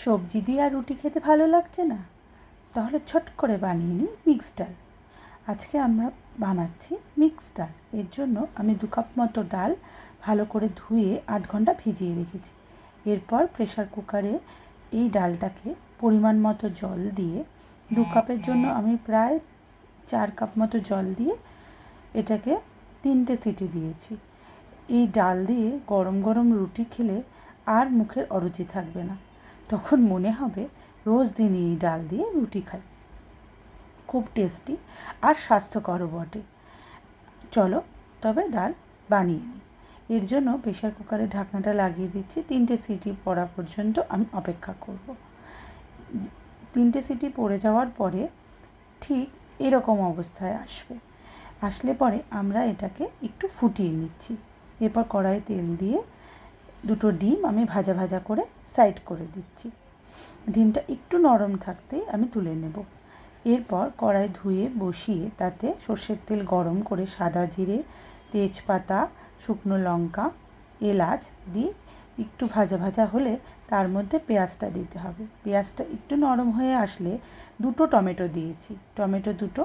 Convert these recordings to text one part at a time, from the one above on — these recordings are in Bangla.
সবজি দিয়ে আর রুটি খেতে ভালো লাগছে না, তাহলে ছট করে বানিয়ে নিই মিক্স ডাল। আজকে আমরা বানাচ্ছি মিক্স ডাল। এর জন্য আমি 2 কাপ মতো ডাল ভালো করে ধুয়ে 8 ঘন্টা ভিজিয়ে রেখেছি। এরপর প্রেসার কুকারে এই ডালটাকে পরিমাণ মতো জল দিয়ে, 2 কাপের জন্য আমি প্রায় 4 কাপ মতো জল দিয়ে এটাকে 3টে সিটি দিয়েছি। এই ডাল দিয়ে গরম গরম রুটি খেলে আর মুখের অরুচি থাকবে না। তখন মনে হবে রোজ দিন এই ডাল দিয়ে রুটি খাই। খুব টেস্টি আর স্বাস্থ্যকরও বটে। চলো তবে ডাল বানিয়ে নিই। এর জন্য প্রেসার কুকারে ঢাকনাটা লাগিয়ে দিচ্ছি। 3টে সিটি পড়া পর্যন্ত আমি অপেক্ষা করব। 3টে সিটি পড়ে যাওয়ার পরে ঠিক এরকম অবস্থায় আসবে। আসলে পরে আমরা এটাকে একটু ফুটিয়ে নিচ্ছি। এরপর কড়াইয়ে তেল দিয়ে 2টো ডিম আমি ভাজা ভাজা করে সাইড করে দিচ্ছি। ডিমটা একটু নরম থাকতেই আমি তুলে নেব। এরপর কড়াই ধুয়ে বসিয়ে তাতে সর্ষের তেল গরম করে সাদা জিরে, তেজপাতা, শুকনো লঙ্কা, এলাচ দিয়ে একটু ভাজা ভাজা হলে তার মধ্যে পেঁয়াজটা দিতে হবে। পেঁয়াজটা একটু নরম হয়ে আসলে 2টো টমেটো দিয়েছি। টমেটো 2টো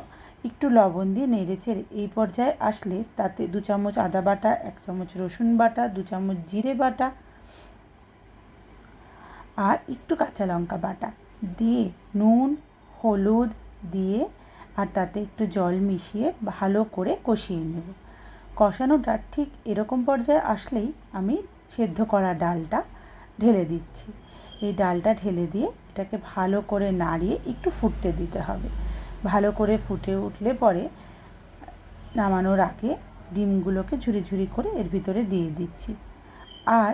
একটু লবণ দিয়ে নেড়েচেড়ে এই পর্যায়ে আসলে তাতে 2 চামচ আদা বাটা, 1 চামচ রসুন বাটা, 2 চামচ জিরে বাটা আর একটু কাঁচা লঙ্কা বাটা দিয়ে নুন, হলুদ দিয়ে আর তাতে একটু জল মিশিয়ে ভালো করে কষিয়ে নেব। কষানোটা ঠিক এরকম পর্যায়ে আসলেই আমি সেদ্ধ করা ডালটা ঢেলে দিচ্ছি। এই ডালটা ঢেলে দিয়ে এটাকে ভালো করে নাড়িয়ে একটু ফুটতে দিতে হবে। ভালো করে ফুটে উঠলে পরে নামানোর আগে ডিমগুলোকে ঝুরি ঝুরি করে এর ভিতরে দিয়ে দিচ্ছি। আর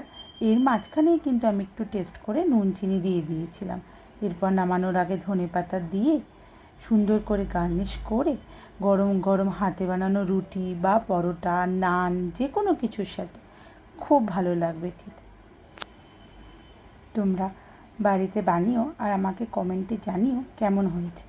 এর মাঝখানেই কিন্তু আমি একটু টেস্ট করে নুন চিনি দিয়ে দিয়েছিলাম। এরপর নামানোর আগে ধনেপাতা দিয়ে সুন্দর করে গার্নিশ করে গরম গরম হাতে বানানো রুটি বা পরোটা, নান যে কোনো কিছুর সাথে খুব ভালো লাগবে খেতে। তোমরা বাড়িতে বানিও আর আমাকে কমেন্টে জানিও কেমন হয়েছে।